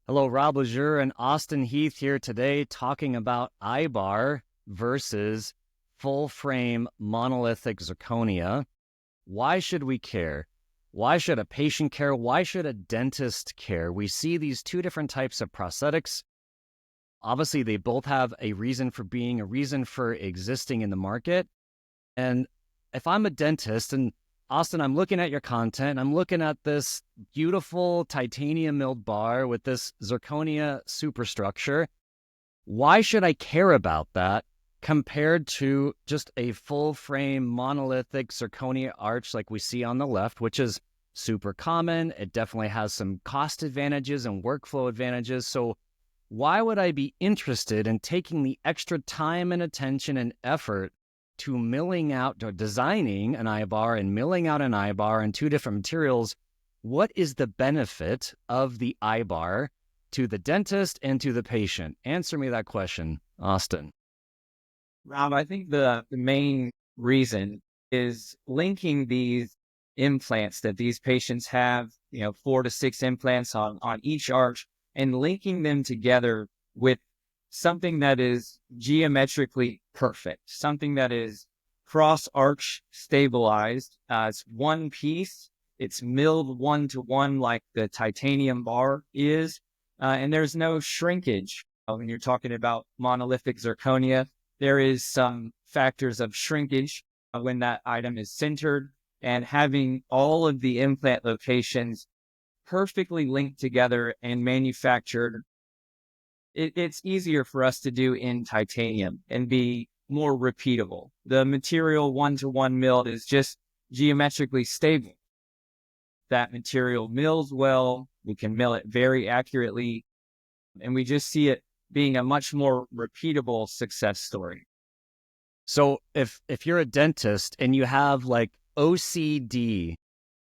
Hello, Rob Lejeune and Austin Heath here today talking about IBAR versus full frame monolithic zirconia. Why should we care? Why should a patient care? Why should a dentist care? We see these two different types of prosthetics. Obviously, they both have a reason for being, a reason for existing in the market. And if I'm a dentist, and Austin, I'm looking at your content, I'm looking at this beautiful titanium milled bar with this zirconia superstructure. Why should I care about that compared to just a full frame monolithic zirconia arch like we see on the left, which is super common? It definitely has some cost advantages and workflow advantages. So why would I be interested in taking the extra time and attention and effort to milling out or designing an IBAR and milling out an IBAR in two different materials? What is the benefit of the IBAR to the dentist and to the patient? Answer me that question, Austin. Rob, I think the main reason is linking these implants that these patients have, 4 to 6 implants on each arch, and linking them together with something that is geometrically perfect, something that is cross-arch stabilized. It's one piece. It's milled one-to-one like the titanium bar is, and there's no shrinkage. When you're talking about monolithic zirconia, there is some factors of shrinkage when that item is centered, and having all of the implant locations perfectly linked together and manufactured, it's easier for us to do in titanium and be more repeatable. The material one-to-one milled is just geometrically stable. That material mills well, we can mill it very accurately, and we just see it being a much more repeatable success story. So if you're a dentist and you have like OCD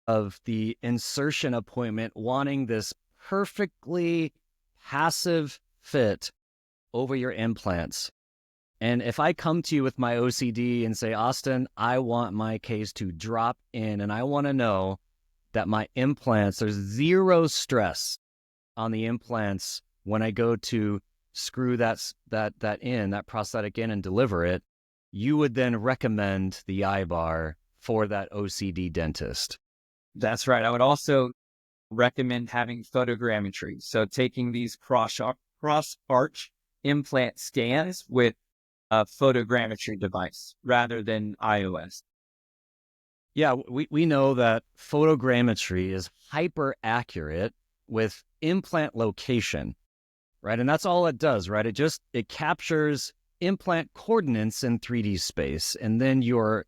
of the insertion appointment, wanting this perfectly passive fit over your implants, and if I come to you with my OCD and say, Austin, I want my case to drop in and I want to know that my implants, there's zero stress on the implants when I go to screw that prosthetic in and deliver it, you would then recommend the IBAR for that OCD dentist. That's right. I would also recommend having photogrammetry. So taking these cross-arch implant scans with a photogrammetry device rather than iOS. Yeah, we know that photogrammetry is hyper accurate with implant location, right? And that's all it does, right? It captures implant coordinates in 3D space. And then your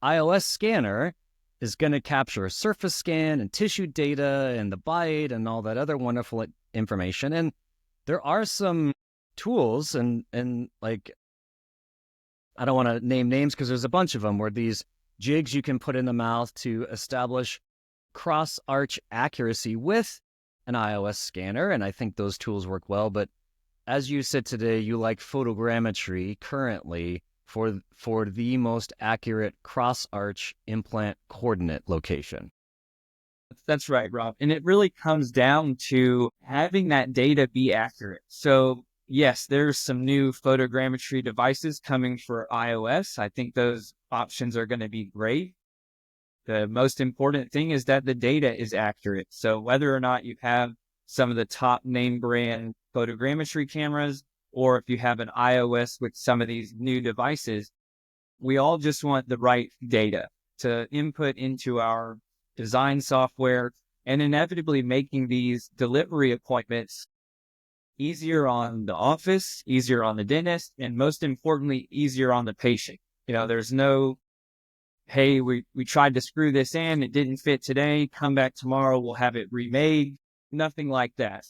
iOS scanner is going to capture a surface scan and tissue data and the bite and all that other wonderful information. And there are some tools and like, I don't want to name names because there's a bunch of them, where these jigs you can put in the mouth to establish cross-arch accuracy with an iOS scanner. And I think those tools work well. But as you said today, you like photogrammetry currently for the most accurate cross-arch implant coordinate location. That's right, Rob. And it really comes down to having that data be accurate. So yes, there's some new photogrammetry devices coming for iOS. I think those options are going to be great. The most important thing is that the data is accurate. So whether or not you have some of the top name brand photogrammetry cameras, or if you have an iOS with some of these new devices, we all just want the right data to input into our design software, and inevitably making these delivery appointments easier on the office, easier on the dentist, and most importantly, easier on the patient. There's no, hey, we tried to screw this in, it didn't fit today, come back tomorrow, we'll have it remade. Nothing like that.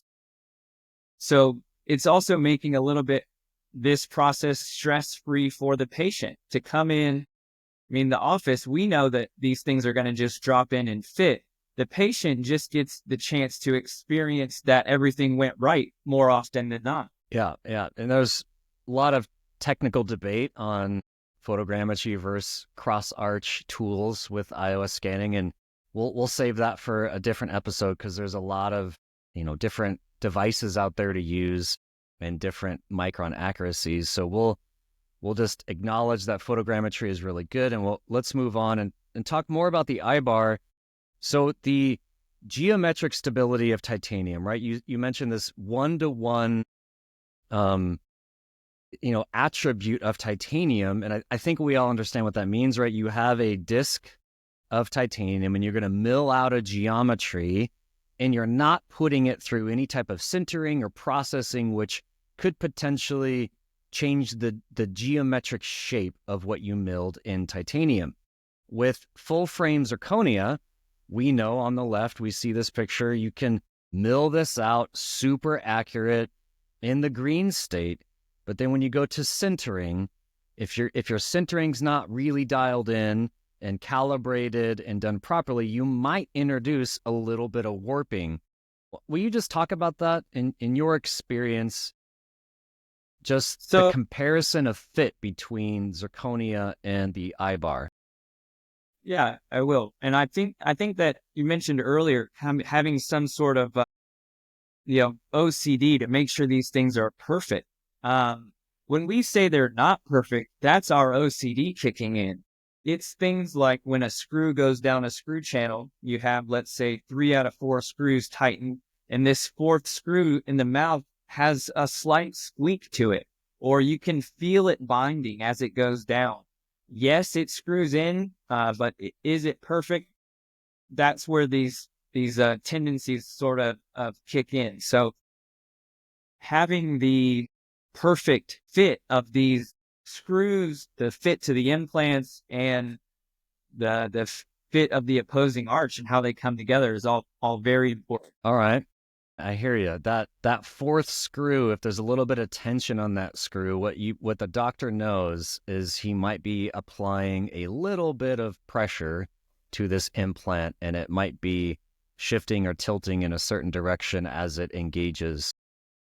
So it's also making a little bit this process stress-free for the patient to come in. I mean, the office, we know that these things are going to just drop in and fit. The patient just gets the chance to experience that everything went right more often than not. Yeah. And there's a lot of technical debate on photogrammetry versus cross-arch tools with iOS scanning, and we'll save that for a different episode because there's a lot of different devices out there to use and different micron accuracies. So we'll just acknowledge that photogrammetry is really good, and let's move on and talk more about the IBAR. So the geometric stability of titanium, right? You mentioned this 1-to-1 attribute of titanium, and I think we all understand what that means, right? You have a disc of titanium and you're going to mill out a geometry, and you're not putting it through any type of sintering or processing, which could potentially change the geometric shape of what you milled in titanium. With full frame zirconia, we know on the left, we see this picture, you can mill this out super accurate in the green state. But then when you go to sintering, if your sintering's not really dialed in and calibrated and done properly, you might introduce a little bit of warping. Will you just talk about that in your experience? Just the comparison of fit between zirconia and the IBAR. Yeah, I will. And I think that you mentioned earlier having some sort of OCD to make sure these things are perfect. When we say they're not perfect, that's our OCD kicking in. It's things like when a screw goes down a screw channel, you have, let's say, 3 out of 4 screws tightened, and this 4th screw in the mouth has a slight squeak to it, or you can feel it binding as it goes down. Yes, it screws in, but is it perfect? That's where these tendencies sort of kick in. So having the perfect fit of these screws, the fit to the implants, and the fit of the opposing arch and how they come together is all very important. All right. I hear you. That 4th screw, if there's a little bit of tension on that screw, what the doctor knows is he might be applying a little bit of pressure to this implant, and it might be shifting or tilting in a certain direction as it engages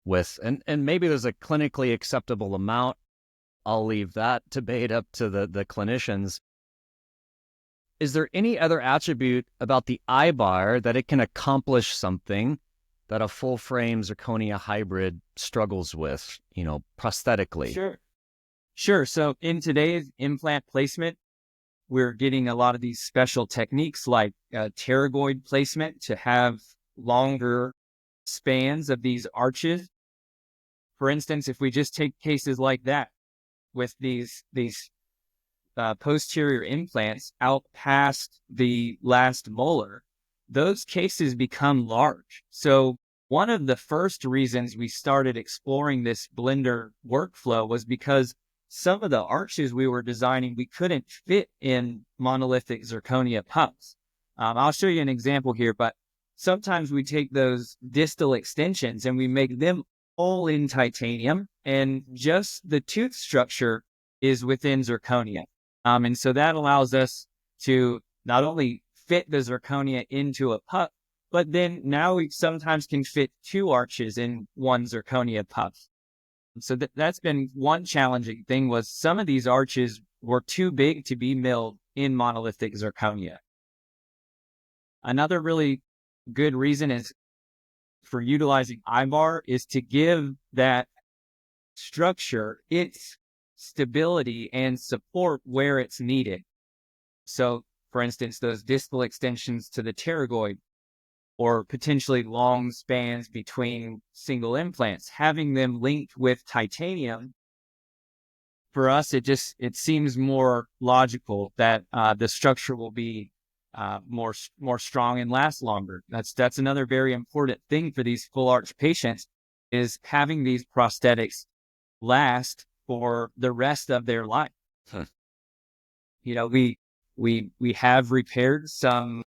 with, and maybe there's a clinically acceptable amount. I'll leave that debate up to the clinicians. Is there any other attribute about the IBAR that it can accomplish something that a full frame zirconia hybrid struggles with, prosthetically? Sure. So in today's implant placement, we're getting a lot of these special techniques like pterygoid placement to have longer spans of these arches. For instance, if we just take cases like that with these posterior implants out past the last molar, those cases become large. So one of the first reasons we started exploring this blender workflow was because some of the arches we were designing, we couldn't fit in monolithic zirconia pups. I'll show you an example here, but sometimes we take those distal extensions and we make them all in titanium, and just the tooth structure is within zirconia. And so that allows us to not only fit the zirconia into a pup, but then now we sometimes can fit 2 arches in one zirconia pup. So that's been one challenging thing, was some of these arches were too big to be milled in monolithic zirconia. Another really good reason is for utilizing IBAR is to give that structure its stability and support where it's needed. So, for instance, those distal extensions to the pterygoid, or potentially long spans between single implants, having them linked with titanium, for us, it seems more logical that the structure will be more strong and last longer. That's another very important thing for these full arch patients, is having these prosthetics last for the rest of their life. We have repaired some,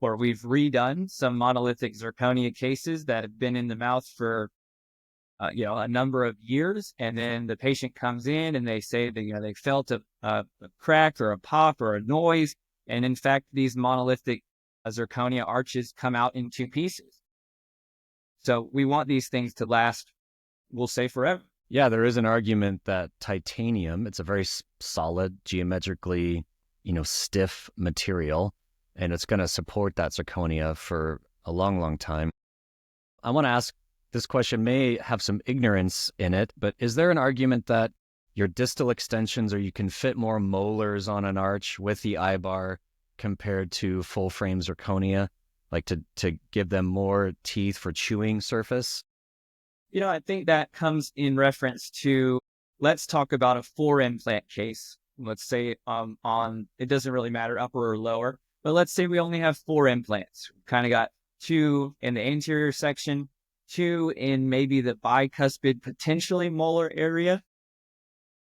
or we've redone some monolithic zirconia cases that have been in the mouth for a number of years, and then the patient comes in and they say that they felt a crack or a pop or a noise, and in fact these monolithic zirconia arches come out in 2 pieces. So we want these things to last, we'll say, forever. Yeah, there is an argument that titanium, it's a very solid, geometrically, stiff material, and it's going to support that zirconia for a long, long time. I want to ask this question may have some ignorance in it, but is there an argument that your distal extensions, or you can fit more molars on an arch with the IBAR compared to full frame zirconia, like to give them more teeth for chewing surface? I think that comes in reference to, let's talk about a 4-implant case. Let's say it doesn't really matter, upper or lower, but let's say we only have 4 implants. Kind of got 2 in the anterior section, 2 in maybe the bicuspid, potentially molar area.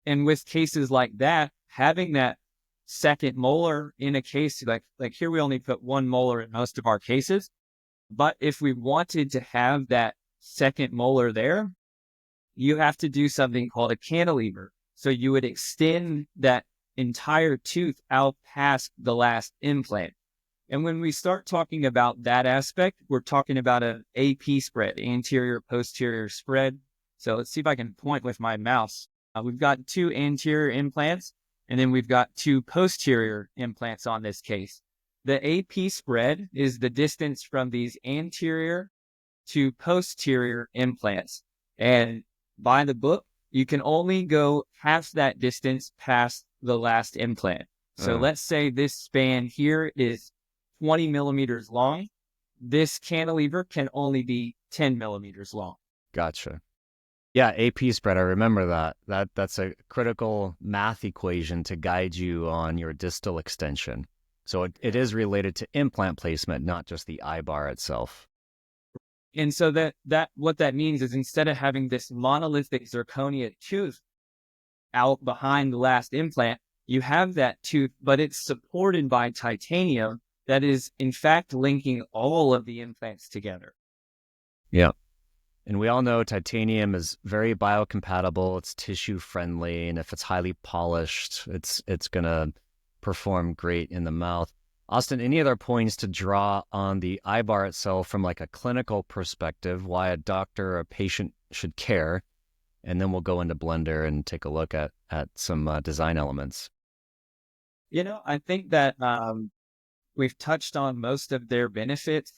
And with cases like that, having that second molar in a case, like here we only put 1 molar in most of our cases. But if we wanted to have that second molar there, you have to do something called a cantilever. So you would extend that entire tooth out past the last implant. And when we start talking about that aspect, we're talking about an AP spread, anterior posterior spread. So let's see if I can point with my mouse. We've got 2 anterior implants, and then we've got 2 posterior implants on this case. The AP spread is the distance from these anterior to posterior implants. And by the book, you can only go half that distance past the last implant. So let's say this span here is 20 millimeters long. This cantilever can only be 10 millimeters long. Gotcha. Yeah, AP spread, I remember that. That's a critical math equation to guide you on your distal extension. So it is related to implant placement, not just the IBAR itself. And so that what that means is, instead of having this monolithic zirconia tooth out behind the last implant, you have that tooth, but it's supported by titanium that is in fact linking all of the implants together. Yeah. And we all know titanium is very biocompatible. It's tissue friendly, and if it's highly polished, it's going to perform great in the mouth. Austin, any other points to draw on the IBAR itself from like a clinical perspective, why a doctor or a patient should care? And then we'll go into Blender and take a look at some design elements. I think that we've touched on most of their benefits.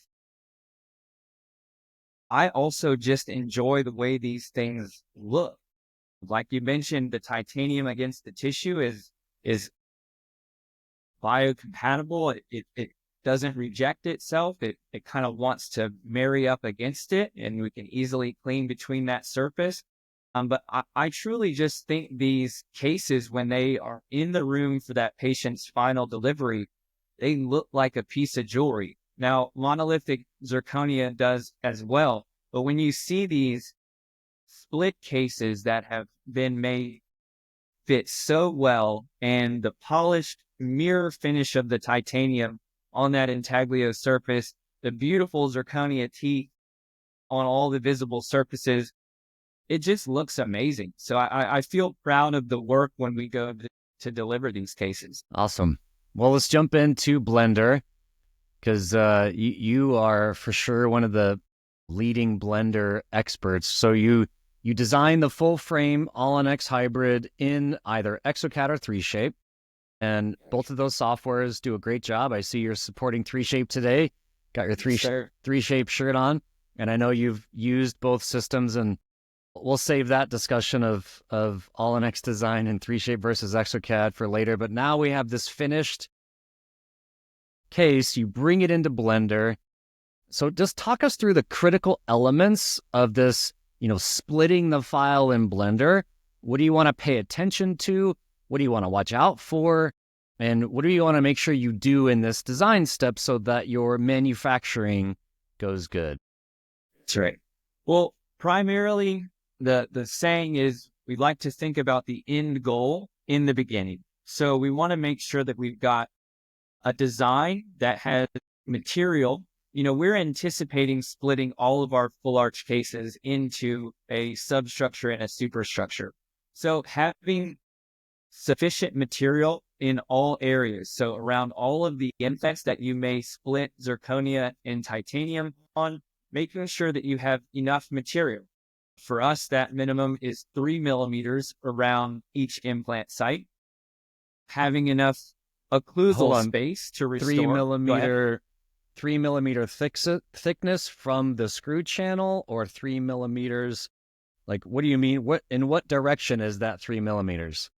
I also just enjoy the way these things look. Like you mentioned, the titanium against the tissue is biocompatible. It doesn't reject itself. It kind of wants to marry up against it, and we can easily clean between that surface. But I truly just think these cases, when they are in the room for that patient's final delivery, they look like a piece of jewelry. Now, monolithic zirconia does as well, but when you see these split cases that have been made fit so well, and the polished mirror finish of the titanium on that intaglio surface, the beautiful zirconia teeth on all the visible surfaces, it just looks amazing. So I feel proud of the work when we go to deliver these cases. Awesome. Well, let's jump into Blender, because you are for sure one of the leading Blender experts. So you design the full frame All-on-X hybrid in either Exocad or 3Shape, and both of those softwares do a great job. I see you're supporting 3Shape today. Got your 3Shape shirt on, and I know you've used both systems, and we'll save that discussion of All-on-X design in 3Shape versus Exocad for later. But now we have this finished case. You bring it into Blender. So just talk us through the critical elements of this, splitting the file in Blender. What do you want to pay attention to? What do you want to watch out for? And what do you want to make sure you do in this design step so that your manufacturing goes good? That's right. Well, primarily, the saying is, we like to think about the end goal in the beginning. So we want to make sure that we've got a design that has material. We're anticipating splitting all of our full arch cases into a substructure and a superstructure. So having sufficient material in all areas. So around all of the implants that you may split zirconia and titanium on, making sure that you have enough material. For us, that minimum is 3 millimeters around each implant site. Having enough occlusal space to restore. 3 millimeter 3 millimeter thickness from the screw channel, or 3 millimeters? Like, what do you mean? In what direction is that 3 millimeters?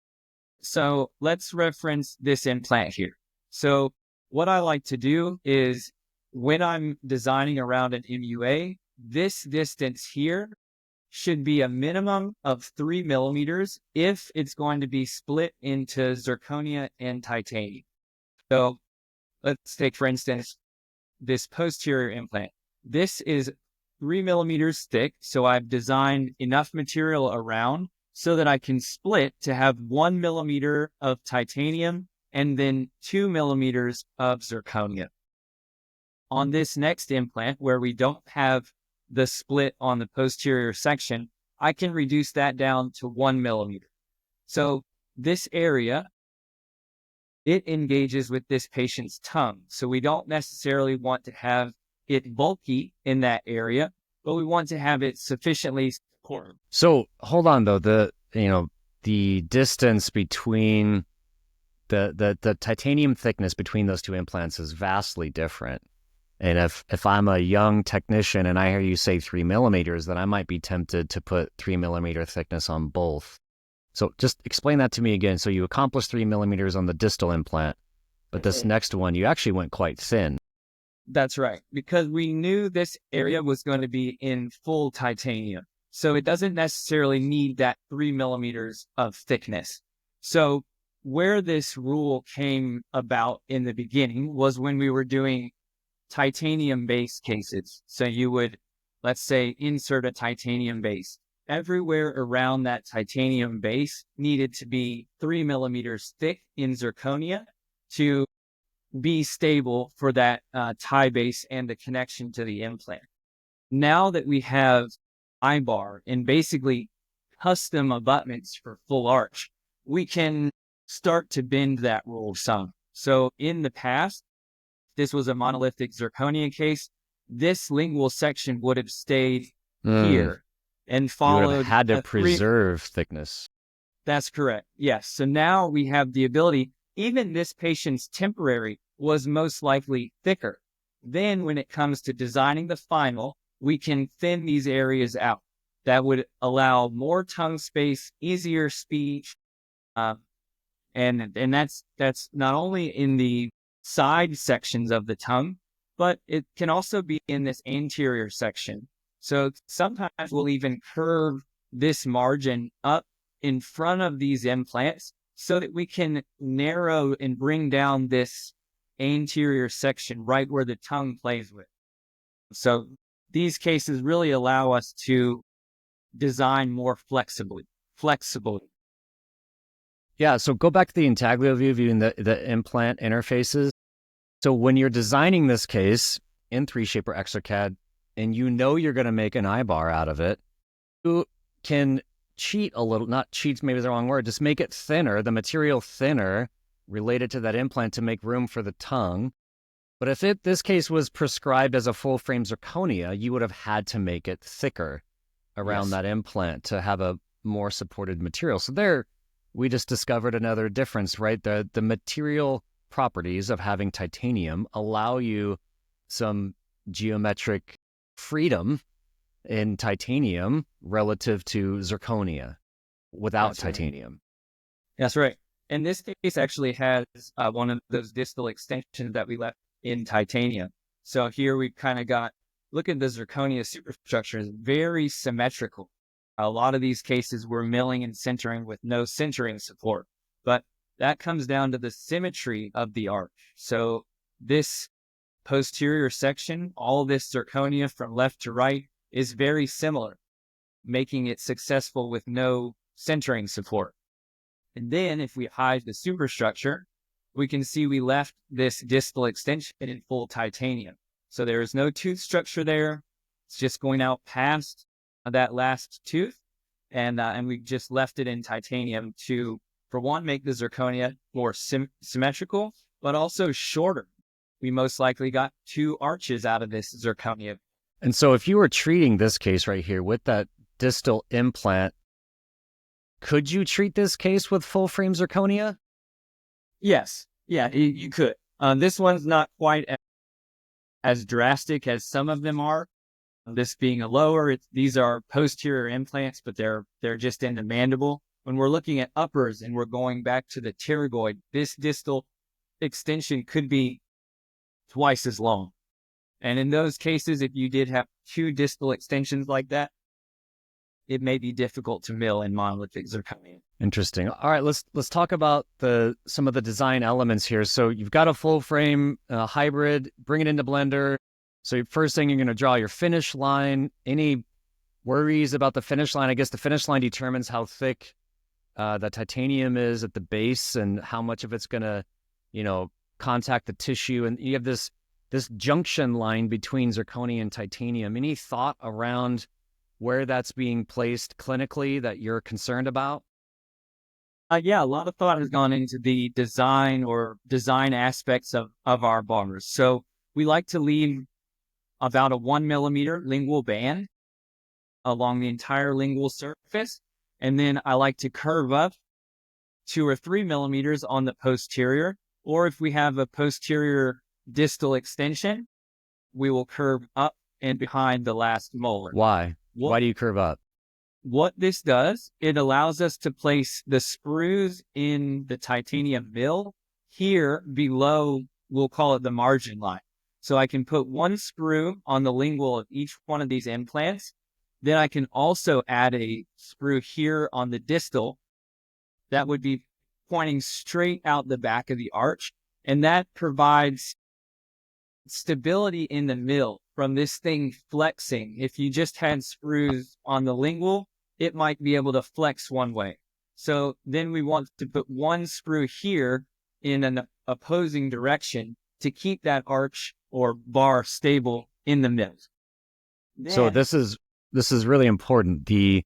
So let's reference this implant here. So what I like to do is when I'm designing around an MUA, this distance here should be a minimum of 3 millimeters if it's going to be split into zirconia and titanium. So let's take, for instance, this posterior implant. This is 3 millimeters thick. So I've designed enough material around so that I can split to have 1 millimeter of titanium and then 2 millimeters of zirconia. On this next implant, where we don't have the split on the posterior section, I can reduce that down to 1 millimeter. So this area, it engages with this patient's tongue. So we don't necessarily want to have it bulky in that area, but we want to have it sufficiently supportive. So hold on though, the distance between the titanium thickness between those two implants is vastly different. And if I'm a young technician and I hear you say 3 millimeters, then I might be tempted to put 3 millimeter thickness on both. So just explain that to me again. So you accomplished 3 millimeters on the distal implant, but this next one, you actually went quite thin. That's right, because we knew this area was going to be in full titanium. So it doesn't necessarily need that 3 millimeters of thickness. So where this rule came about in the beginning was when we were doing titanium-based cases. So you would, let's say, insert a titanium base. Everywhere around that titanium base needed to be 3 millimeters thick in zirconia to be stable for that tie base and the connection to the implant. Now that we have IBAR and basically custom abutments for full arch, we can start to bend that rule some. So in the past, this was a monolithic zirconia case, this lingual section would have stayed here and followed. You would have had to preserve thickness. That's correct. Yes. So now we have the ability, even this patient's temporary was most likely thicker. Then when it comes to designing the final, we can thin these areas out. That would allow more tongue space, easier speech. And that's not only in the side sections of the tongue, but it can also be in this anterior section. So sometimes we'll even curve this margin up in front of these implants so that we can narrow and bring down this anterior section right where the tongue plays with. So these cases really allow us to design more flexibly. Yeah, so go back to the intaglio view, viewing the implant interfaces. So when you're designing this case in 3Shape or ExtraCAD, and you know you're going to make an IBAR out of it, you can cheat a little, not cheat's maybe the wrong word, just make it thinner, the material thinner related to that implant to make room for the tongue. But if this case was prescribed as a full frame zirconia, you would have had to make it thicker around that implant to have a more supported material. So there, we just discovered another difference, right? The material properties of having titanium allow you some geometric freedom in titanium relative to zirconia without titanium. That's right. And this case actually has one of those distal extensions that we left in titanium. So here we've kind of got, look at the zirconia superstructure, is very symmetrical. A lot of these cases we're milling and sintering with no sintering support, but that comes down to the symmetry of the arch. So this posterior section, all this zirconia from left to right is very similar, making it successful with no sintering support. And then if we hide the superstructure, we can see we left this distal extension in full titanium. So there is no tooth structure there. It's just going out past that last tooth. And we just left it in titanium to, for one, make the zirconia more symmetrical, but also shorter. We most likely got 2 arches out of this zirconia. And so if you were treating this case right here with that distal implant, could you treat this case with full frame zirconia? Yes. Yeah, you could. This one's not quite as drastic as some of them are. This being a lower, these are posterior implants, but they're just in the mandible. When we're looking at uppers and we're going back to the pterygoid, this distal extension could be twice as long. And in those cases, if you did have two distal extensions like that, it may be difficult to mill in monolithic zirconia. Interesting. All right, let's talk about some of the design elements here. So you've got a full frame hybrid, bring it into Blender. So first thing, you're going to draw your finish line. Any worries about the finish line? I guess the finish line determines how thick the titanium is at the base and how much of it's going to, contact the tissue. And you have this junction line between zirconia and titanium. Any thought around where that's being placed clinically that you're concerned about? Yeah, a lot of thought has gone into the design aspects of our bars. So we like to leave about a 1 millimeter lingual band along the entire lingual surface. And then I like to curve up 2 or 3 millimeters on the posterior. Or if we have a posterior distal extension, we will curve up and behind the last molar. Why? Why do you curve up? What this does, it allows us to place the sprues in the titanium mill here below, we'll call it the margin line. So I can put one sprue on the lingual of each one of these implants. Then I can also add a sprue here on the distal that would be pointing straight out the back of the arch. And that provides stability in the mill from this thing flexing. If you just had sprues on the lingual, it might be able to flex one way. So then we want to put one sprue here in an opposing direction to keep that arch or bar stable in the mill. So this is really important. The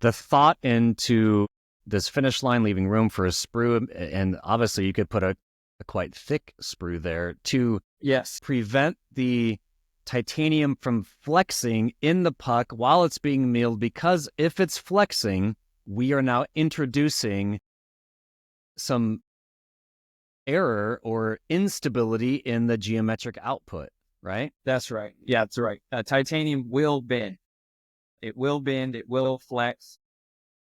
thought into this finish line, leaving room for a sprue, and obviously you could put a quite thick sprue there to prevent the titanium from flexing in the puck while it's being milled, because if it's flexing, we are now introducing some error or instability in the geometric output, right? That's right. Yeah, that's right. Titanium will bend. It will bend. It will flex.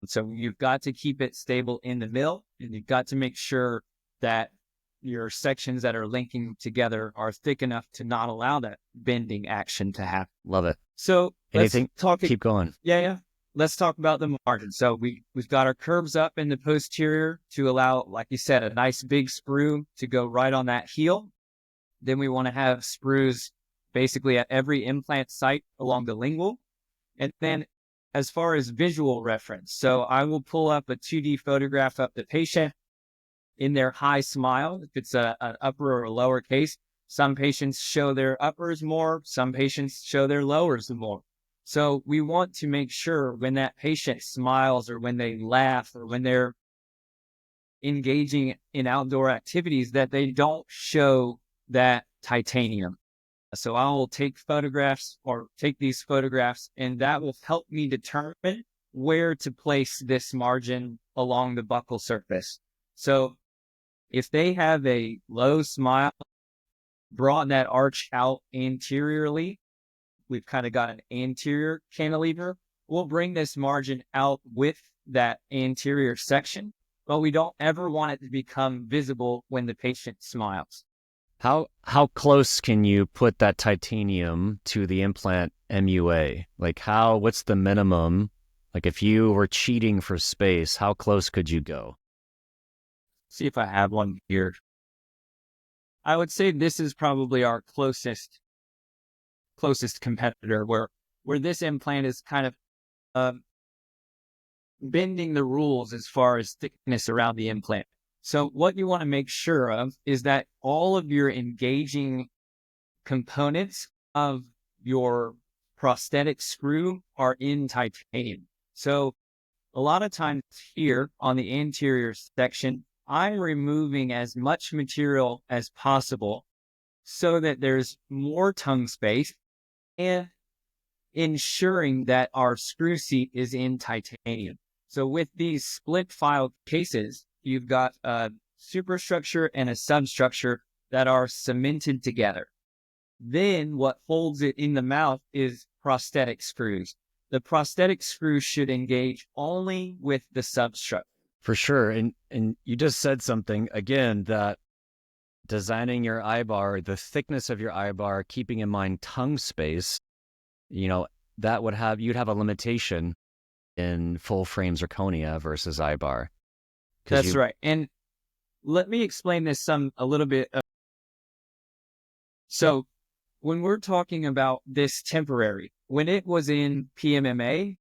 So you've got to keep it stable in the mill, and you've got to make sure that your sections that are linking together are thick enough to not allow that bending action to happen. Love it. So keep going. Yeah. Let's talk about the margin. So we've got our curves up in the posterior to allow, like you said, a nice big sprue to go right on that heel. Then we want to have sprues basically at every implant site along the lingual. And then as far as visual reference, so I will pull up a 2D photograph of the patient in their high smile. If it's an upper or a lower case, some patients show their uppers more, some patients show their lowers more. So we want to make sure when that patient smiles or when they laugh or when they're engaging in outdoor activities that they don't show that titanium. So I will take these photographs, and that will help me determine where to place this margin along the buccal surface. So if they have a low smile, brought that arch out anteriorly, we've kind of got an anterior cantilever, we'll bring this margin out with that anterior section, but we don't ever want it to become visible when the patient smiles. How close can you put that titanium to the implant MUA? Like what's the minimum? Like if you were cheating for space, how close could you go? See if I have one here. I would say this is probably our closest competitor where this implant is kind of bending the rules as far as thickness around the implant. So what you want to make sure of is that all of your engaging components of your prosthetic screw are in titanium. So a lot of times here on the anterior section, I'm removing as much material as possible so that there's more tongue space and ensuring that our screw seat is in titanium. So with these split file cases, you've got a superstructure and a substructure that are cemented together. Then what holds it in the mouth is prosthetic screws. The prosthetic screws should engage only with the substructure. For sure. And you just said something again, that designing your IBAR, the thickness of your IBAR, keeping in mind tongue space, that you'd have a limitation in full frame zirconia versus IBAR. That's right. And let me explain this a little bit. So when we're talking about this temporary, when it was in PMMA,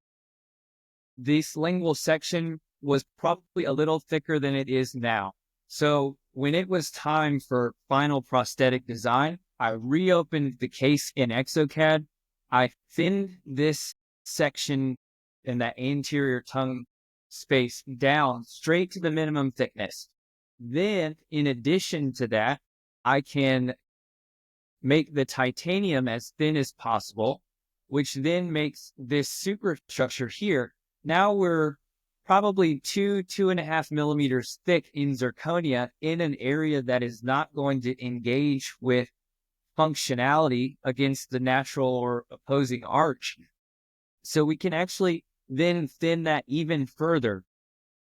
this lingual section was probably a little thicker than it is now. So when it was time for final prosthetic design, I reopened the case in ExoCAD. I thinned this section in that anterior tongue space down straight to the minimum thickness. Then, in addition to that, I can make the titanium as thin as possible, which then makes this superstructure here. Now we're probably 2.5 millimeters thick in zirconia in an area that is not going to engage with functionality against the natural or opposing arch. So we can actually then thin that even further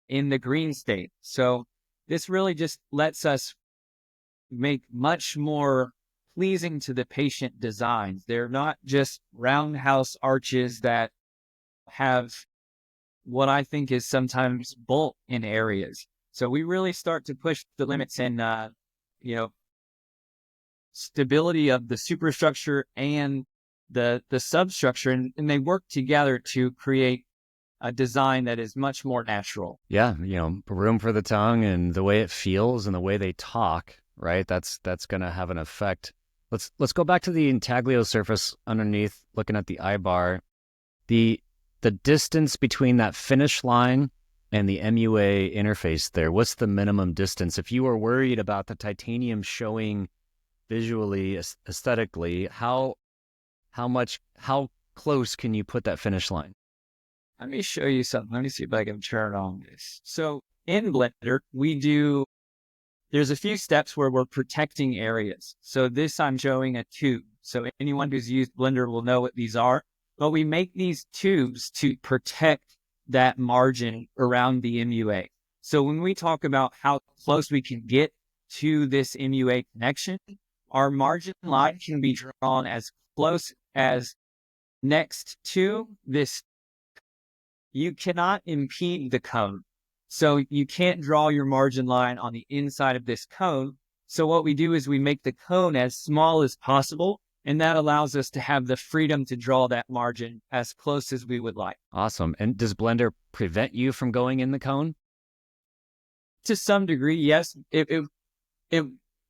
in the green state. So this really just lets us make much more pleasing to the patient designs. They're not just roundhouse arches that have what I think is sometimes bulk in areas. So we really start to push the limits in, stability of the superstructure and the substructure, and they work together to create a design that is much more natural. Yeah, room for the tongue and the way it feels and the way they talk, right? That's going to have an effect. Let's go back to the intaglio surface underneath, looking at the IBAR. The distance between that finish line and the MUA interface there, what's the minimum distance? If you were worried about the titanium showing visually, aesthetically, how close can you put that finish line? Let me show you something. Let me see if I can turn on this. So in Blender, there's a few steps where we're protecting areas. So this I'm showing a tube. So anyone who's used Blender will know what these are. But we make these tubes to protect that margin around the MUA. So when we talk about how close we can get to this MUA connection, our margin line can be drawn as close as next to this. You cannot impede the cone. So you can't draw your margin line on the inside of this cone. So what we do is we make the cone as small as possible, and that allows us to have the freedom to draw that margin as close as we would like. Awesome. And does Blender prevent you from going in the cone? To some degree, yes. It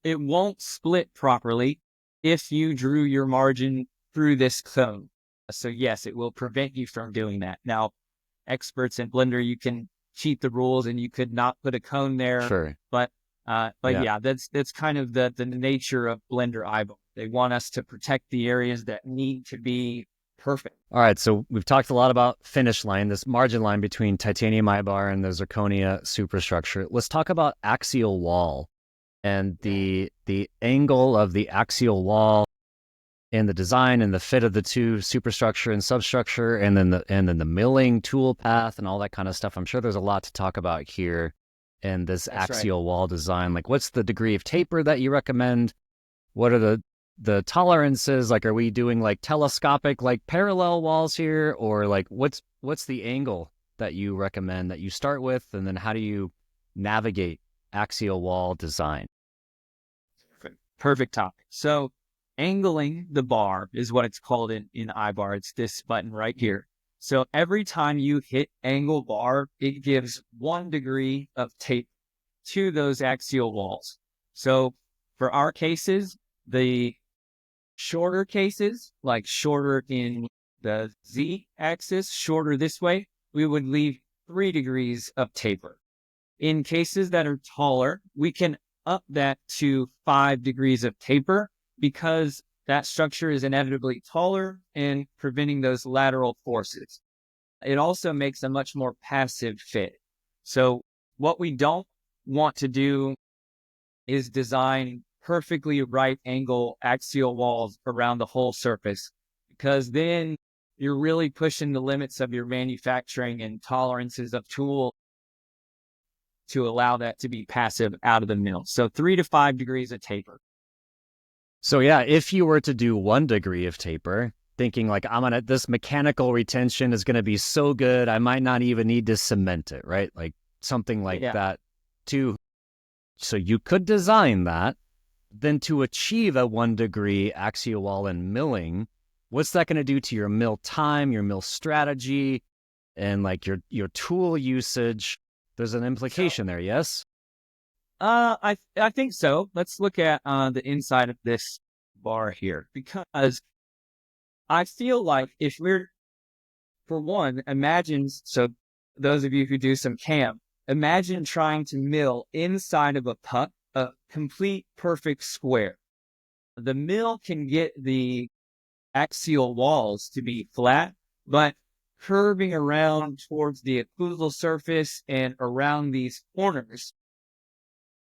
won't split properly if you drew your margin through this cone. So yes, it will prevent you from doing that. Now, experts in Blender, you can cheat the rules and you could not put a cone there. Sure. But yeah, that's kind of the nature of Blender IBAR. They want us to protect the areas that need to be perfect. All right, so we've talked a lot about finish line, this margin line between titanium IBAR and the zirconia superstructure. Let's talk about axial wall and the angle of the axial wall and the design and the fit of the two superstructure and substructure, and then the milling tool path and all that kind of stuff. I'm sure there's a lot to talk about here in this axial wall design. Like, what's the degree of taper that you recommend? What are the tolerances? Like, are we doing like telescopic, like parallel walls here, or like what's the angle that you recommend that you start with, and then how do you navigate axial wall design? Perfect topic. So angling the bar is what it's called in IBAR. It's this button right here. So every time you hit angle bar, it gives 1 degree of tape to those axial walls. So for our cases, the shorter cases, like shorter in the Z axis, shorter this way, we would leave 3 degrees of taper. In cases that are taller, we can up that to 5 degrees of taper because that structure is inevitably taller and preventing those lateral forces. It also makes a much more passive fit. So what we don't want to do is design perfectly right angle axial walls around the whole surface, because then you're really pushing the limits of your manufacturing and tolerances of tool to allow that to be passive out of the mill. So 3 to 5 degrees of taper. So yeah, if you were to do 1 degree of taper, thinking like this mechanical retention is gonna be so good, I might not even need to cement it, right? Like something like that too. So you could design that. Then to achieve a 1 degree axial wall and milling, what's that going to do to your mill time, your mill strategy, and like your tool usage? There's an implication there, yes? I think so. Let's look at the inside of this bar here, because I feel like if we're, for one, so those of you who do some cam, imagine trying to mill inside of a puck, a complete perfect square. The mill can get the axial walls to be flat, but curving around towards the occlusal surface and around these corners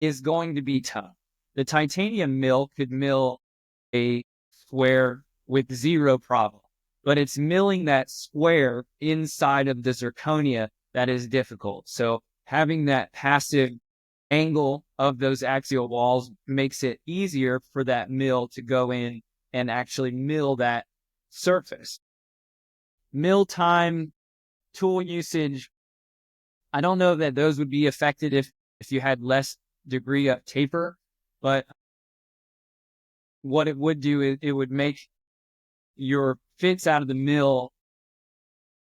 is going to be tough. The titanium mill could mill a square with zero problem, but it's milling that square inside of the zirconia that is difficult. So having that passive angle of those axial walls makes it easier for that mill to go in and actually mill that surface. Mill time, tool usage, I don't know that those would be affected if you had less degree of taper, but what it would do is it would make your fits out of the mill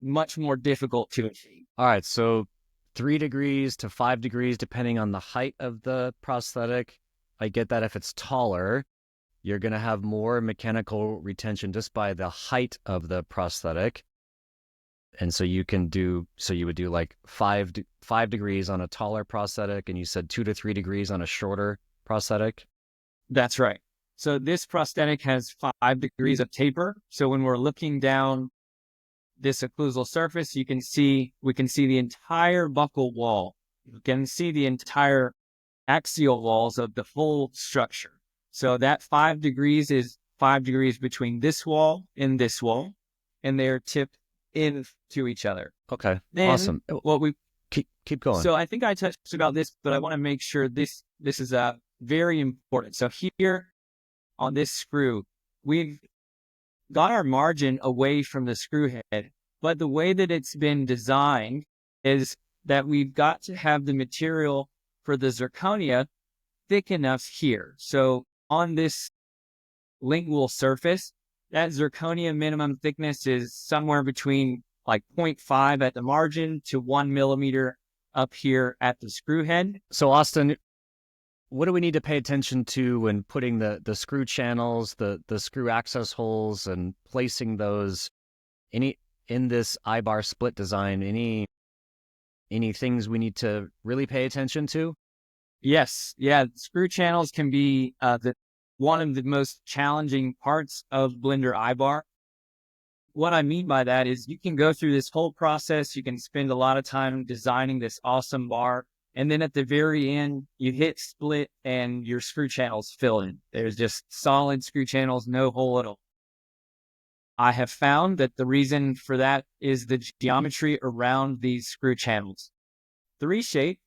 much more difficult to achieve. All right, so 3 degrees to 5 degrees, depending on the height of the prosthetic. I get that if it's taller, you're going to have more mechanical retention just by the height of the prosthetic. And so you would do like 5 degrees on a taller prosthetic, and you said 2 to 3 degrees on a shorter prosthetic? That's right. So this prosthetic has 5 degrees of taper. So when we're looking down this occlusal surface, we can see the entire buccal wall. You can see the entire axial walls of the full structure. So that 5 degrees is 5 degrees between this wall and this wall, and they're tipped into each other. Okay, then awesome. What we keep going. So I think I touched about this, but I want to make sure this is very important. So here on this screw, we've got our margin away from the screw head, but the way that it's been designed is that we've got to have the material for the zirconia thick enough here. So on this lingual surface, that zirconia minimum thickness is somewhere between like 0.5 at the margin to 1 millimeter up here at the screw head. So Austin, what do we need to pay attention to when putting the screw channels, the screw access holes, and placing those in this IBAR split design? Any things we need to really pay attention to? Yes. Yeah. Screw channels can be one of the most challenging parts of Blender IBAR. What I mean by that is you can go through this whole process. You can spend a lot of time designing this awesome bar. And then at the very end, you hit split and your screw channels fill in. There's just solid screw channels, no hole at all. I have found that the reason for that is the geometry around these screw channels. 3-shape,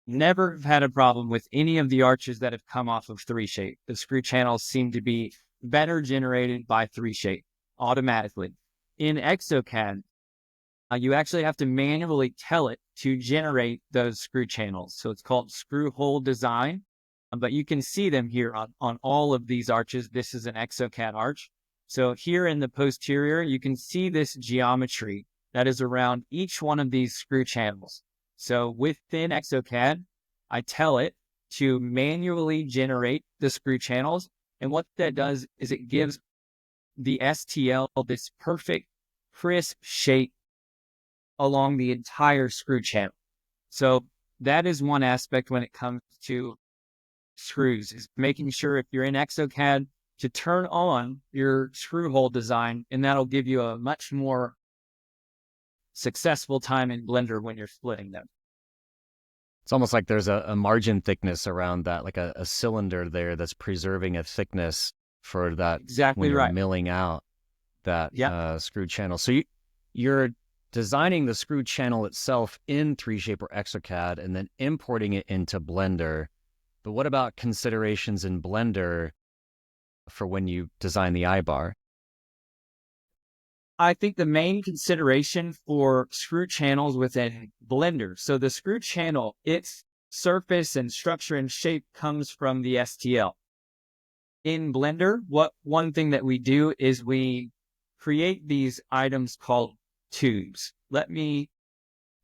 never had a problem with any of the arches that have come off of 3-shape. The screw channels seem to be better generated by 3-shape automatically. In ExoCAD, you actually have to manually tell it to generate those screw channels. So it's called screw hole design, but you can see them here on all of these arches. This is an ExoCAD arch. So here in the posterior, you can see this geometry that is around each one of these screw channels. So within ExoCAD, I tell it to manually generate the screw channels. And what that does is it gives the STL this perfect, crisp shape along the entire screw channel. So that is one aspect when it comes to screws, is making sure if you're in ExoCAD to turn on your screw hole design, and that'll give you a much more successful time in Blender when you're splitting them. It's almost like there's a margin thickness around that, like a cylinder there that's preserving a thickness for that when Exactly you're right. milling out that Yeah. screw channel. So you're designing the screw channel itself in 3Shape or Exocad and then importing it into Blender. But what about considerations in Blender for when you design the IBAR? I think the main consideration for screw channels within Blender, so the screw channel, its surface and structure and shape comes from the STL. In Blender, one thing that we do is we create these items called tubes.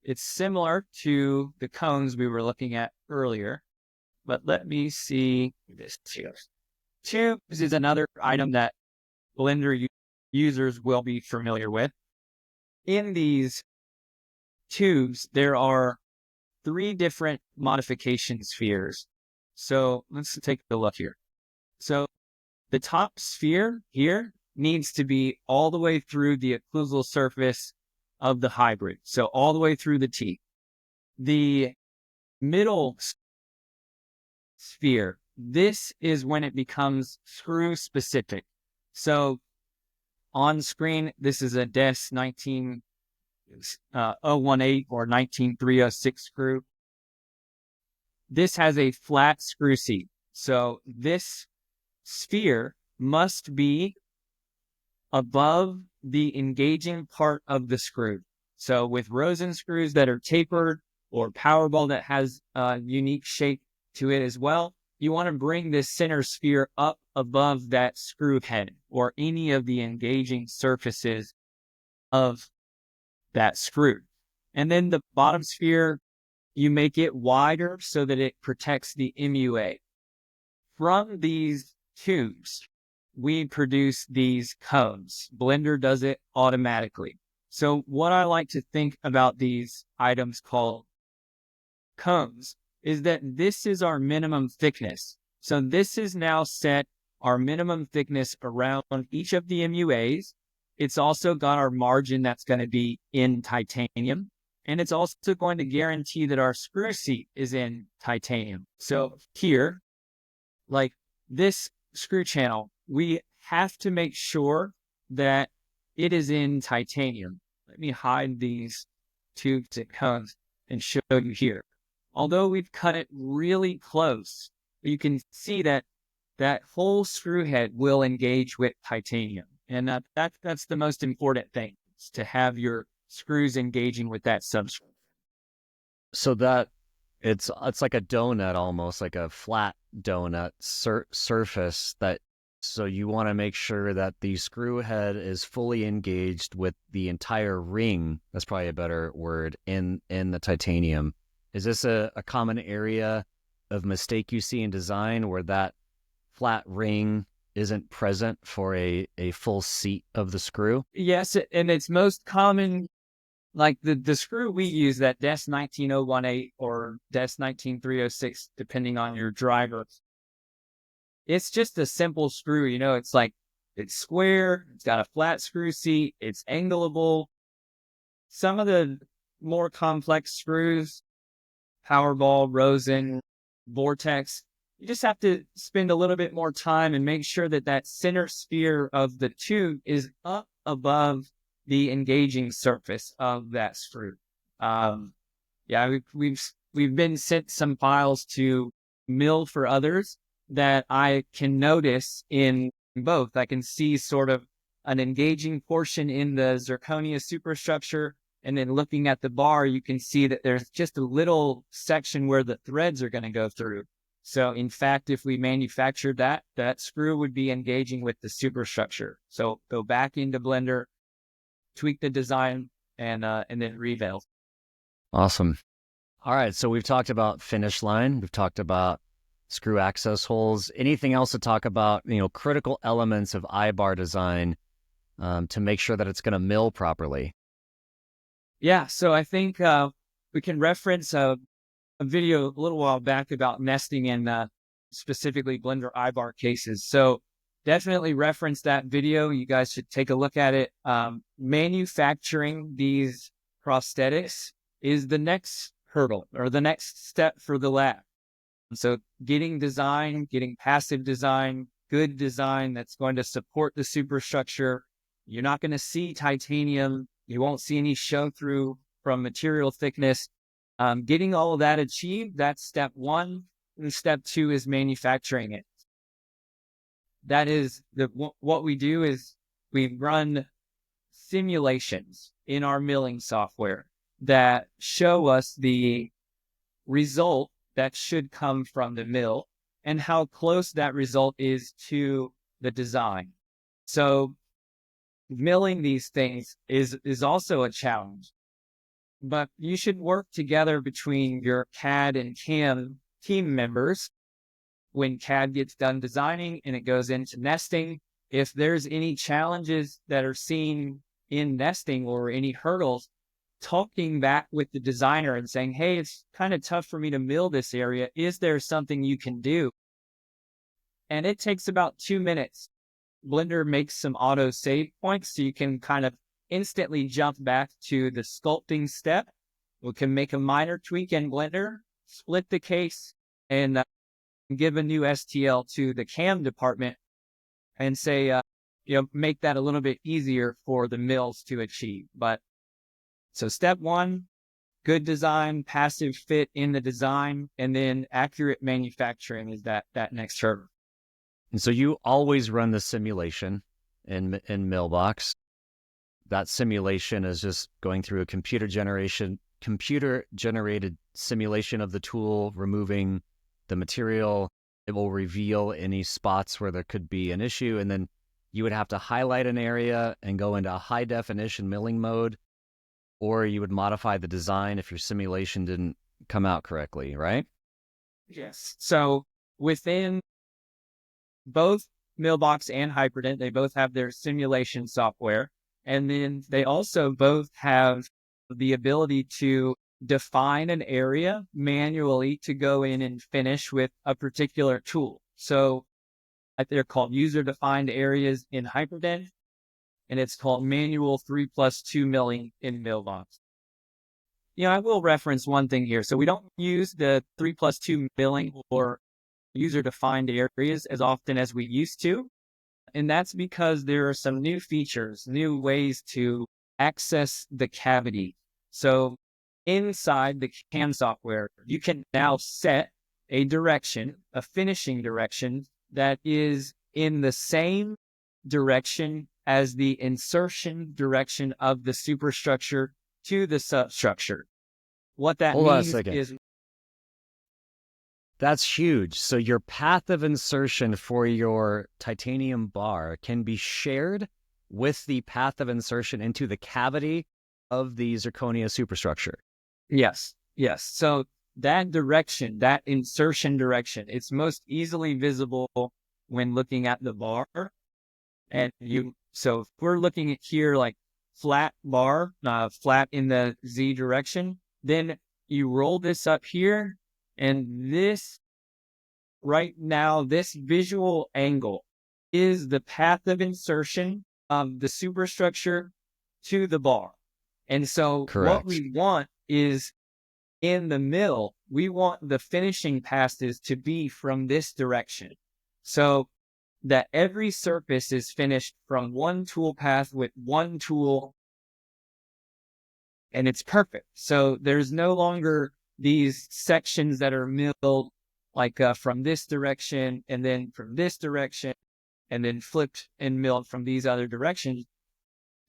It's similar to the cones we were looking at earlier, but let me see this tubes. Tubes is another item that Blender users will be familiar with. In these tubes, there are 3 different modification spheres. So let's take a look here. So the top sphere here needs to be all the way through the occlusal surface of the hybrid. So all the way through the teeth. The middle sphere, this is when it becomes screw specific. So on screen, this is a DES 19018 or 19306 screw. This has a flat screw seat. So this sphere must be above the engaging part of the screw. So with Rosen screws that are tapered or Powerball that has a unique shape to it as well, you want to bring this center sphere up above that screw head or any of the engaging surfaces of that screw. And then the bottom sphere, you make it wider so that it protects the MUA. From these tubes, we produce these cones. Blender does it automatically. So what I like to think about these items called cones is that this is our minimum thickness. So this is now set our minimum thickness around each of the MUAs. It's also got our margin that's going to be in titanium. And it's also going to guarantee that our screw seat is in titanium. So here, like this screw channel, we have to make sure that it is in titanium. Let me hide these tubes and cones and show you here. Although we've cut it really close, you can see that that whole screw head will engage with titanium. And that's the most important thing, is to have your screws engaging with that substrate. So that it's like a donut, almost like a flat donut surface that, so you want to make sure that the screw head is fully engaged with the entire ring. That's probably a better word, in the titanium. Is this a common area of mistake you see in design where that flat ring isn't present for a full seat of the screw? Yes, and it's most common, like the screw we use, that DES 19018 or DES 19306, depending on your driver. It's just a simple screw, it's like, it's square, it's got a flat screw seat, it's angleable. Some of the more complex screws, Powerball, Rosen, Vortex, you just have to spend a little bit more time and make sure that that center sphere of the tube is up above the engaging surface of that screw. Yeah, we've been sent some files to mill for others that I can notice in both. I can see sort of an engaging portion in the zirconia superstructure, and then looking at the bar, you can see that there's just a little section where the threads are going to go through. So in fact, if we manufactured that screw would be engaging with the superstructure. So go back into Blender, tweak the design, and then reveal. Awesome. All right, so we've talked about finish line. We've talked about screw access holes. Anything else to talk about, critical elements of IBAR design to make sure that it's going to mill properly? Yeah, so I think we can reference a video a little while back about nesting in specifically Blender IBAR cases. So definitely reference that video. You guys should take a look at it. Manufacturing these prosthetics is the next hurdle or the next step for the lab. So getting design, getting passive design, good design that's going to support the superstructure. You're not going to see titanium. You won't see any show through from material thickness. Getting all of that achieved, that's step one. And step two is manufacturing it. That is what we do is we run simulations in our milling software that show us the result that should come from the mill and how close that result is to the design. So milling these things is also a challenge, but you should work together between your CAD and CAM team members. When CAD gets done designing and it goes into nesting, if there's any challenges that are seen in nesting or any hurdles, talking back with the designer and saying, hey, it's kind of tough for me to mill this area. Is there something you can do? And it takes about 2 minutes. Blender makes some auto save points so you can kind of instantly jump back to the sculpting step. We can make a minor tweak in Blender, split the case, and give a new STL to the CAM department and say, make that a little bit easier for the mills to achieve. But so step one, good design, passive fit in the design, and then accurate manufacturing is that next hurdle. And so you always run the simulation in Millbox. That simulation is just going through a computer generated simulation of the tool, removing the material. It will reveal any spots where there could be an issue, and then you would have to highlight an area and go into a high definition milling mode, or you would modify the design if your simulation didn't come out correctly, right? Yes. So within both Millbox and Hyperdent, they both have their simulation software, and then they also both have the ability to define an area manually to go in and finish with a particular tool. So they're called user-defined areas in Hyperdent, and it's called manual 3+2 milling in Millbox. I will reference one thing here. So we don't use the 3+2 milling or user-defined areas as often as we used to. And that's because there are some new features, new ways to access the cavity. So inside the CAM software, you can now set a direction, a finishing direction that is in the same direction as the insertion direction of the superstructure to the substructure. What that means is... That's huge. So your path of insertion for your titanium bar can be shared with the path of insertion into the cavity of the zirconia superstructure. Yes. So that direction, that insertion direction, it's most easily visible when looking at the bar. And so if we're looking at here like flat bar, flat in the Z direction, then you roll this up here, and this right now, this visual angle is the path of insertion of the superstructure to the bar. And so What we want is in the mill, we want the finishing passes to be from this direction. So that every surface is finished from one tool path with one tool, and it's perfect. So there's no longer these sections that are milled like from this direction and then from this direction and then flipped and milled from these other directions.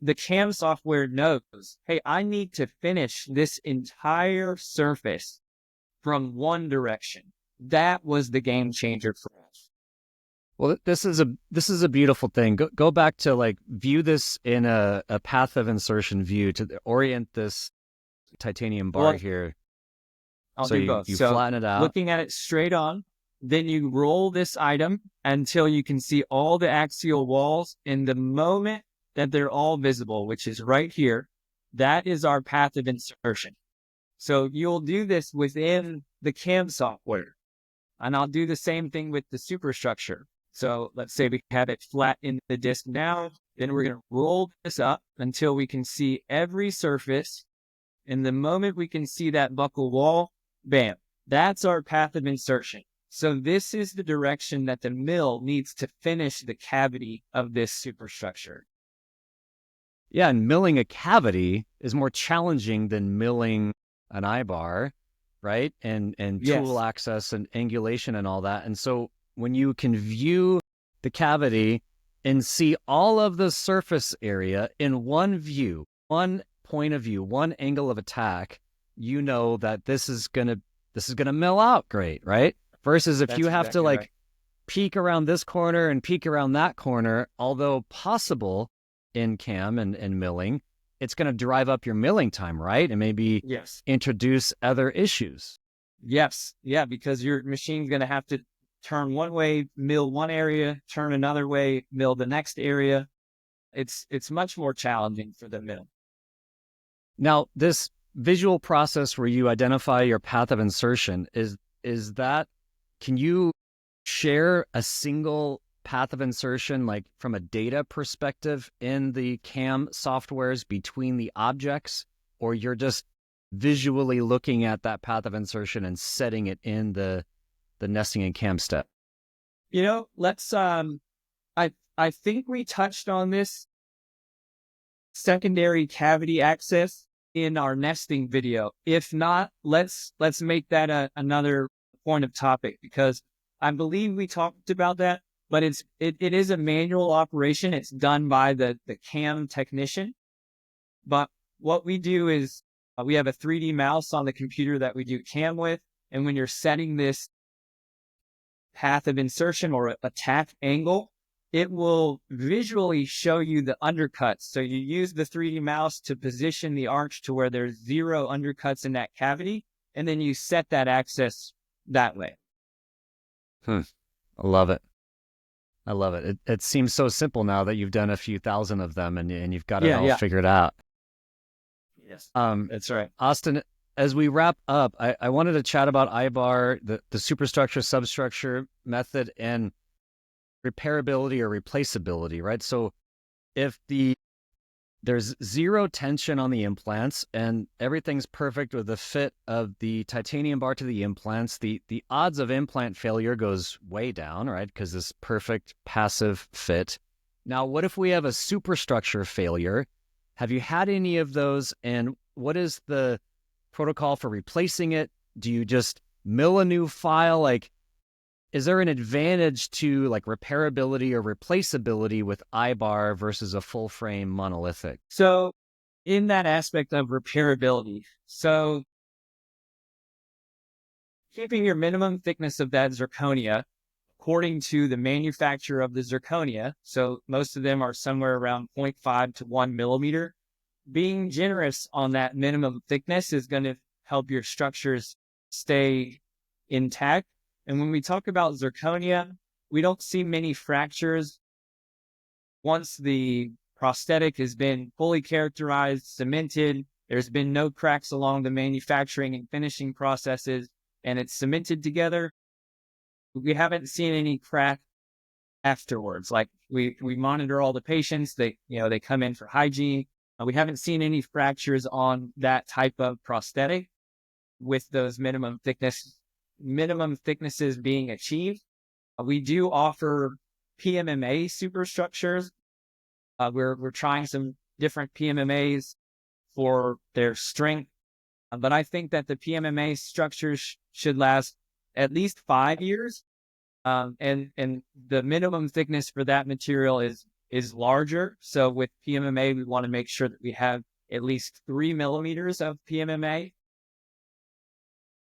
The CAM software knows, hey, I need to finish this entire surface from one direction. That was the game changer for us. Well, this is a beautiful thing. Go back to view this in a path of insertion view to orient this titanium bar here. I'll do both. You flatten it out. Looking at it straight on, then you roll this item until you can see all the axial walls. In the moment that they're all visible, which is right here, that is our path of insertion. So you'll do this within the CAM software. And I'll do the same thing with the superstructure. So let's say we have it flat in the disk now, then we're going to roll this up until we can see every surface And the moment we can see that buccal wall, bam, that's our path of insertion. So this is the direction that the mill needs to finish the cavity of this superstructure. Yeah, and milling a cavity is more challenging than milling an IBAR, right? And tool Yes, access and angulation and all that. And so when you can view the cavity and see all of the surface area in one view, one point of view, one angle of attack, you know that this is gonna mill out great, right? Versus if that's you have to exactly right. like peek around this corner and peek around that corner, although possible in cam and milling, it's going to drive up your milling time, right? And maybe Yes. introduce other issues. Yes. Yeah, because your machine's going to have to turn one way, mill one area, turn another way, mill the next area. It's much more challenging for the mill. Now, this visual process where you identify your path of insertion, is that, can you share a single path of insertion, like from a data perspective in the CAM softwares between the objects, or you're just visually looking at that path of insertion and setting it in the nesting and CAM step? You know, let's I think we touched on this secondary cavity access in our nesting video. If not, let's make that another point of topic, because I believe we talked about that, but it is a manual operation. It's done by the CAM technician. But what we do is we have a 3D mouse on the computer that we do CAM with. And when you're setting this path of insertion or attack angle, it will visually show you the undercuts. So you use the 3D mouse to position the arch to where there's 0 undercuts in that cavity, and then you set that access that way. I love it. I love it. It seems so simple now that you've done a few thousand of them and you've got it all figured out. Yes, that's right. Austin, as we wrap up, I wanted to chat about IBAR, the superstructure, substructure method, and repairability or replaceability, right? So if there's 0 tension on the implants and everything's perfect with the fit of the titanium bar to the implants, the odds of implant failure goes way down, right? Because this perfect passive fit. Now, what if we have a superstructure failure? Have you had any of those? And what is the protocol for replacing it? Do you just mill a new file? Like, is there an advantage to like repairability or replaceability with IBAR versus a full frame monolithic? So in that aspect of repairability, so keeping your minimum thickness of that zirconia according to the manufacturer of the zirconia, so most of them are somewhere around 0.5 to 1 millimeter. Being generous on that minimum thickness is going to help your structures stay intact. And when we talk about zirconia, we don't see many fractures once the prosthetic has been fully characterized, cemented. There's been no cracks along the manufacturing and finishing processes, and it's cemented together. We haven't seen any crack afterwards. Like we monitor all the patients. They come in for hygiene. We haven't seen any fractures on that type of prosthetic with those minimum thicknesses being achieved. We do offer PMMA superstructures. We're trying some different PMMAs for their strength, but I think that the PMMA structures should last at least 5 years. And the minimum thickness for that material is larger. So with PMMA, we want to make sure that we have at least 3 millimeters of PMMA.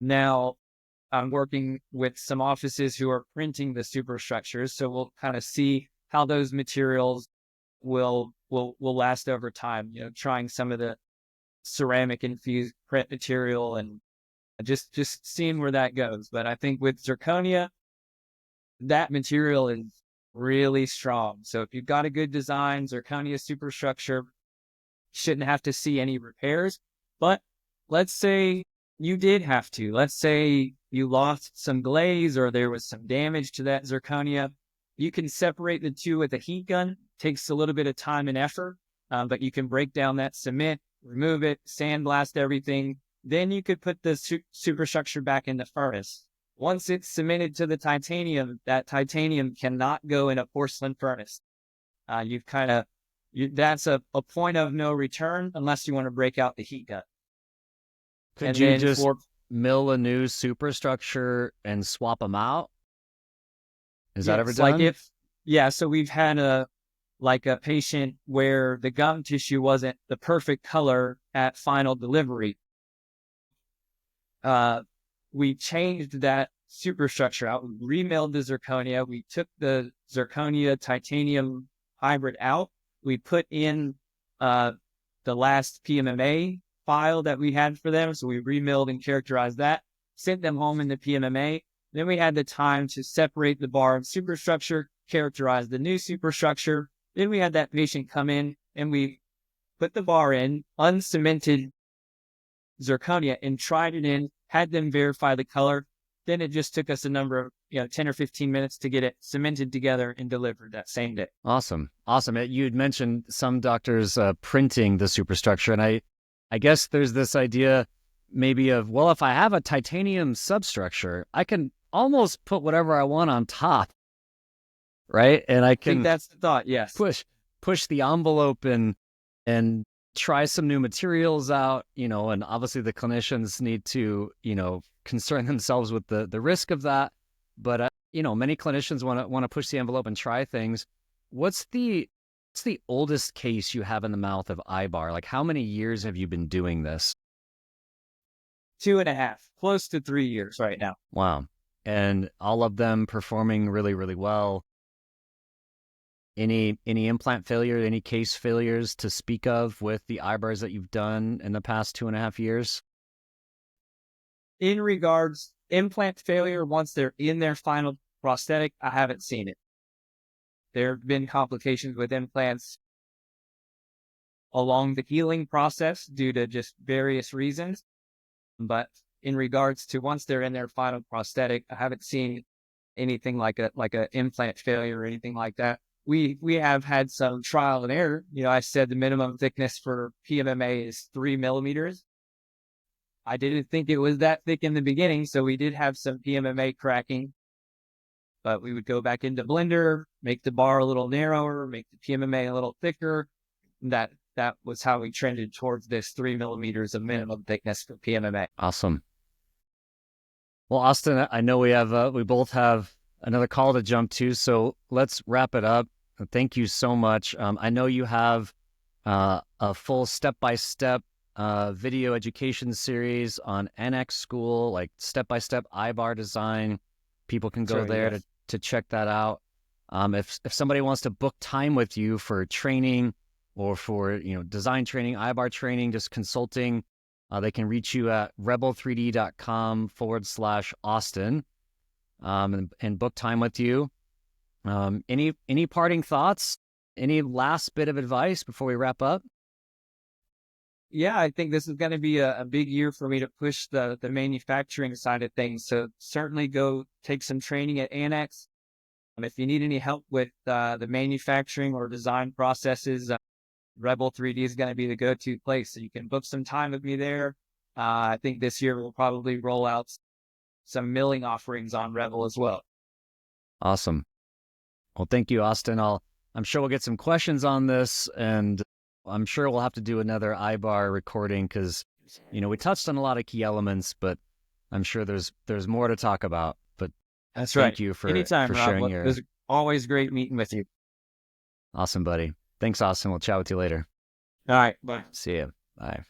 Now, I'm working with some offices who are printing the superstructures, so we'll kind of see how those materials will last over time. Trying some of the ceramic infused print material and just seeing where that goes. But I think with zirconia, that material is really strong. So if you've got a good design, zirconia superstructure, shouldn't have to see any repairs. But let's say you did have to. Let's say you lost some glaze or there was some damage to that zirconia. You can separate the two with a heat gun. Takes a little bit of time and effort, but you can break down that cement, remove it, sandblast everything. Then you could put the superstructure back in the furnace. Once it's cemented to the titanium, that titanium cannot go in a porcelain furnace. That's a point of no return unless you want to break out the heat gun. Could you just mill a new superstructure and swap them out? Is that ever done? So we've had a patient where the gum tissue wasn't the perfect color at final delivery. We changed that superstructure out. We remilled the zirconia. We took the zirconia titanium hybrid out. We put in the last PMMA file that we had for them. So we remilled and characterized that, sent them home in the PMMA. Then we had the time to separate the bar and superstructure, characterize the new superstructure. Then we had that patient come in and we put the bar in, uncemented zirconia, and tried it in, had them verify the color. Then it just took us a number of 10 or 15 minutes to get it cemented together and delivered that same day. Awesome. You'd mentioned some doctors printing the superstructure, and I guess there's this idea maybe of, well, if I have a titanium substructure, I can almost put whatever I want on top, right? And I think that's the thought. Yes. Push the envelope and try some new materials out, and obviously the clinicians need to, concern themselves with the risk of that. But, many clinicians want to push the envelope and try things. What's the oldest case you have in the mouth of IBAR? Like, how many years have you been doing this? 2.5, close to 3 years right now. Wow. And all of them performing really, really well. Any implant failure, any case failures to speak of with the IBARs that you've done in the past 2.5 years? In regards implant failure, once they're in their final prosthetic, I haven't seen it. There have been complications with implants along the healing process due to just various reasons. But in regards to once they're in their final prosthetic, I haven't seen anything like a implant failure or anything like that. We have had some trial and error. I said the minimum thickness for PMMA is 3 millimeters. I didn't think it was that thick in the beginning, so we did have some PMMA cracking. But we would go back into Blender, make the bar a little narrower, make the PMMA a little thicker. That was how we trended towards this 3 millimeters of minimum thickness for PMMA. Awesome. Well, Austin, I know we both have another call to jump to, so let's wrap it up. Thank you so much. I know you have a full step-by-step video education series on NX School, like step-by-step IBAR design. People can go there to check that out. If somebody wants to book time with you for training or for design training, IBAR training, just consulting, they can reach you at rebel3d.com/Austin and book time with you. Any parting thoughts? Any last bit of advice before we wrap up? Yeah, I think this is going to be a big year for me to push the manufacturing side of things. So certainly go take some training at Annex. If you need any help with the manufacturing or design processes, Rebel 3D is going to be the go-to place. So you can book some time with me there. I think this year we'll probably roll out some milling offerings on Rebel as well. Awesome. Well, thank you, Austin. I'm sure we'll get some questions on this, and I'm sure we'll have to do another IBAR recording because, we touched on a lot of key elements, but I'm sure there's more to talk about. But that's right. Thank you for anytime, for Rob. sharing your. It was always great meeting with you. Awesome, buddy. Thanks, Austin. We'll chat with you later. All right. Bye. See you. Bye.